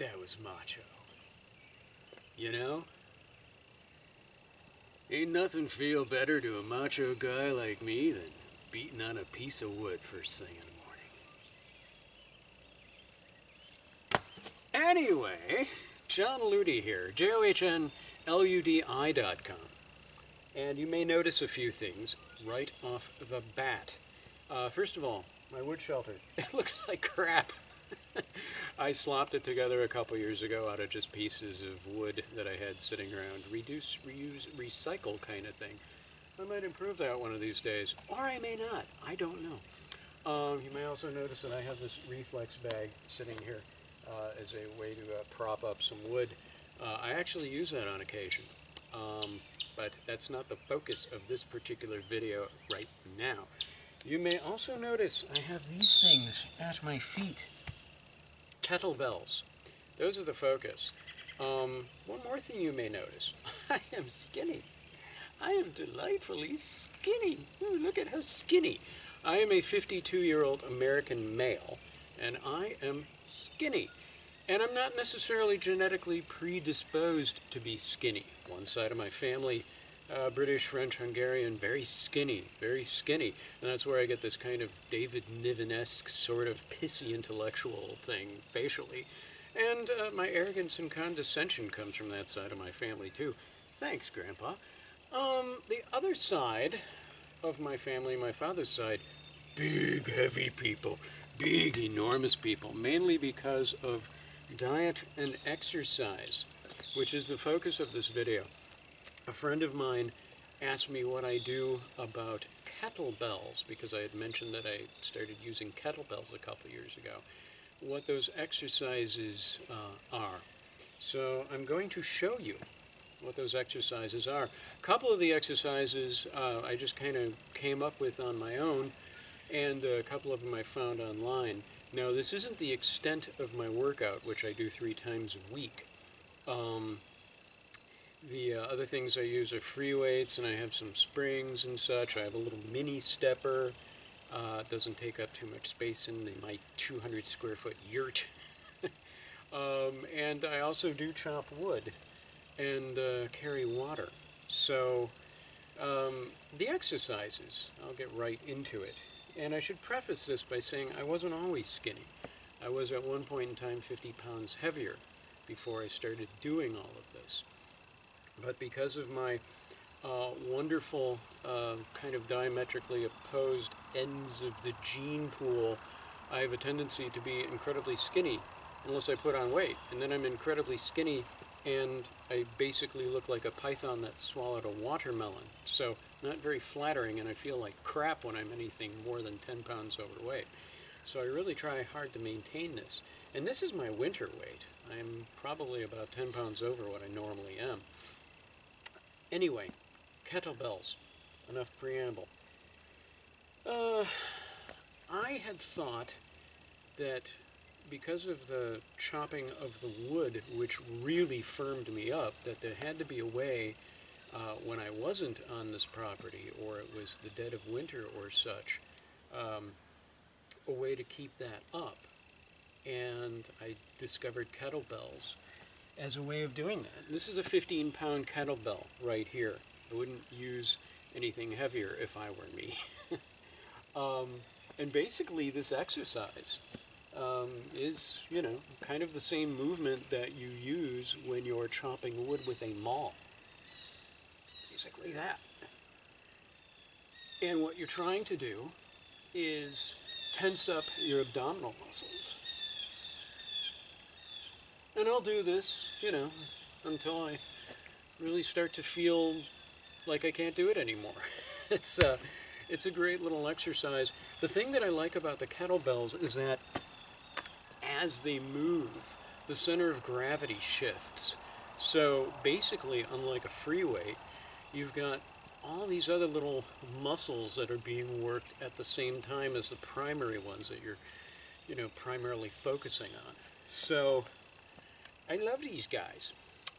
that was macho. You know? Ain't nothing feel better to a macho guy like me than beating on a piece of wood first thing in the morning. Anyway, John Ludi here, JOHNLUDI.com. And you may notice a few things right off the bat. First of all, my wood shelter. It looks like crap. I slopped it together a couple years ago out of just pieces of wood that I had sitting around. Reduce, reuse, recycle kind of thing. I might improve that one of these days, or I may not. I don't know. You may also notice that I have this reflex bag sitting here as a way to prop up some wood. I actually use that on occasion, but that's not the focus of this particular video right now. You may also notice I have these things at my feet. Kettlebells. Those are the focus. One more thing you may notice. I am skinny. I am delightfully skinny. Ooh, look at how skinny. I am a 52-year-old American male, and I am skinny. And I'm not necessarily genetically predisposed to be skinny. One side of my family, British, French, Hungarian, very skinny, and that's where I get this kind of David Niven-esque sort of pissy intellectual thing facially. And my arrogance and condescension comes from that side of my family too. Thanks, Grandpa. The other side of my family, my father's side, big, heavy people, big, enormous people, mainly because of diet and exercise, which is the focus of this video. A friend of mine asked me what I do about kettlebells, because I had mentioned that I started using kettlebells a couple years ago, what those exercises are. So I'm going to show you what those exercises are. A couple of the exercises I just kind of came up with on my own, and a couple of them I found online. Now, this isn't the extent of my workout, which I do 3 times a week. The other things I use are free weights, and I have some springs and such. I have a little mini stepper. It doesn't take up too much space in my 200 square foot yurt. And I also do chop wood and carry water. So the exercises, I'll get right into it. And I should preface this by saying I wasn't always skinny. I was at one point in time 50 pounds heavier before I started doing all of this. But because of my wonderful kind of diametrically opposed ends of the gene pool, I have a tendency to be incredibly skinny unless I put on weight. And then I'm incredibly skinny and I basically look like a python that swallowed a watermelon. So not very flattering, and I feel like crap when I'm anything more than 10 pounds overweight. So I really try hard to maintain this. And this is my winter weight. I'm probably about 10 pounds over what I normally am. Anyway, kettlebells. Enough preamble. I had thought that because of the chopping of the wood, which really firmed me up, that there had to be a way when I wasn't on this property, or it was the dead of winter or such, a way to keep that up. And I discovered kettlebells as a way of doing that. This is a 15-pound kettlebell right here. I wouldn't use anything heavier if I were me. And basically this exercise is, you know, kind of the same movement that you use when you're chopping wood with a maul. Basically that. And what you're trying to do is tense up your abdominal muscles. And I'll do this, you know, until I really start to feel like I can't do it anymore. It's a great little exercise. The thing that I like about the kettlebells is that as they move, the center of gravity shifts. So basically, unlike a free weight, you've got all these other little muscles that are being worked at the same time as the primary ones that you're, you know, primarily focusing on. So I love these guys.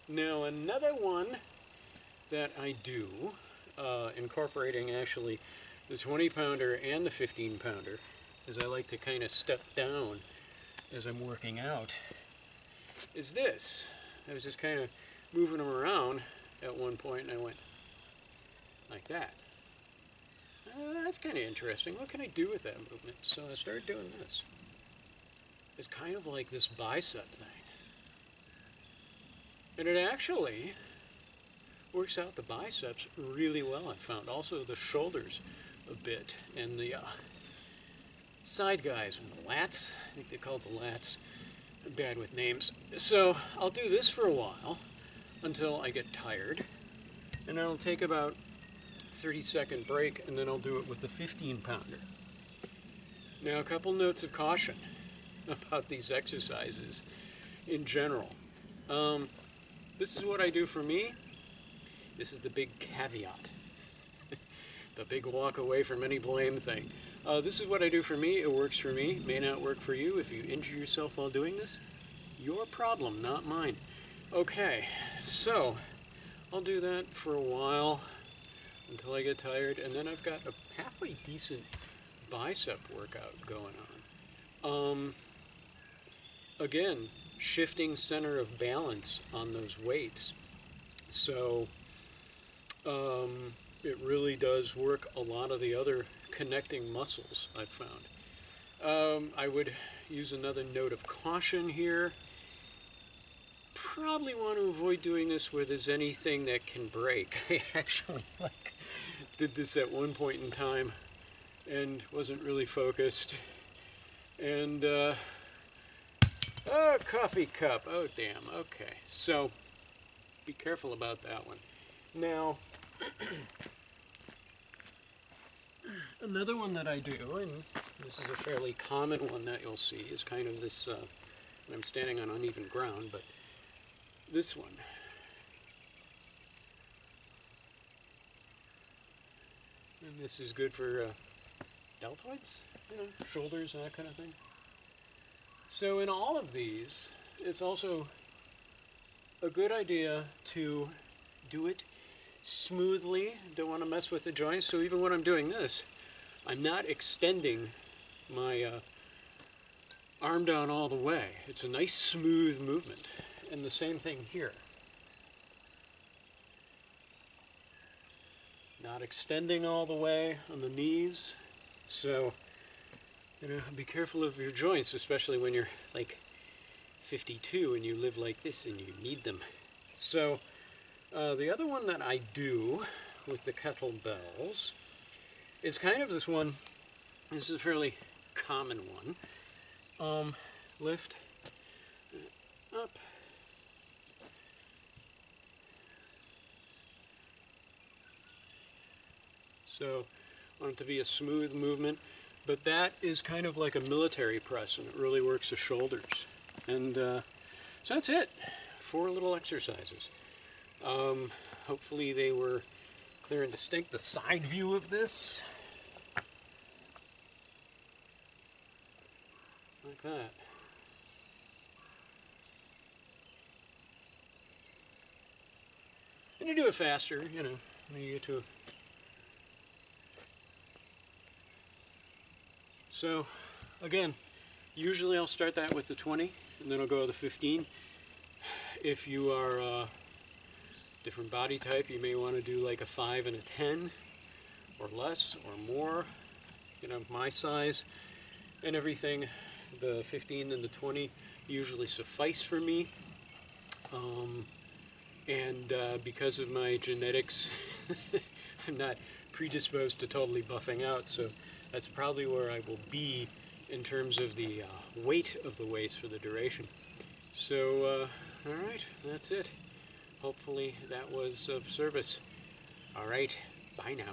Now, another one that I do, incorporating actually the 20-pounder and the 15-pounder, is I like to kind of step down as I'm working out, is this. I was just kind of moving them around at one point, and I went like that. That's kind of interesting. What can I do with that movement? So I started doing this. It's kind of like this bicep thing. And it actually works out the biceps really well, I've found. Also the shoulders a bit, and the side guys, and the lats. I think they call it the lats. I'm bad with names. So I'll do this for a while until I get tired, and then I'll take about 30-second break, and then I'll do it with the 15-pounder. Now, a couple notes of caution about these exercises in general. This is what I do for me. This is the big caveat. The big walk away from any blame thing. This is what I do for me. It works for me. May not work for you. If you injure yourself while doing this, your problem, not mine. Okay, so I'll do that for a while until I get tired, and then I've got a halfway decent bicep workout going on. Again, shifting center of balance on those weights. So it really does work a lot of the other connecting muscles, I've found. I would use another note of caution here. Probably want to avoid doing this where there's anything that can break. I actually did this at one point in time and wasn't really focused. And oh, coffee cup. Oh, damn. Okay. So be careful about that one. Now, another one that I do, and this is a fairly common one that you'll see, is kind of this, when I'm standing on uneven ground, but this one. And this is good for deltoids, shoulders and that kind of thing. So in all of these, it's also a good idea to do it smoothly. Don't want to mess with the joints. So even when I'm doing this, I'm not extending my arm down all the way. It's a nice smooth movement. And the same thing here. Not extending all the way on the knees. So, be careful of your joints, especially when you're like 52 and you live like this and you need them. So, the other one that I do with the kettlebells is kind of this one. This is a fairly common one. Lift up. So I want it to be a smooth movement, but that is kind of like a military press, and it really works the shoulders. And so that's it. 4 little exercises. Hopefully they were clear and distinct. The side view of this, like that. And you do it faster, when you get to. So, again, usually I'll start that with the 20, and then I'll go to the 15. If you are a different body type, you may want to do like a 5 and a 10, or less, or more. My size and everything, the 15 and the 20 usually suffice for me. Because of my genetics, I'm not predisposed to totally buffing out, so that's probably where I will be in terms of the weight of the weights for the duration. So, all right, that's it. Hopefully that was of service. All right, bye now.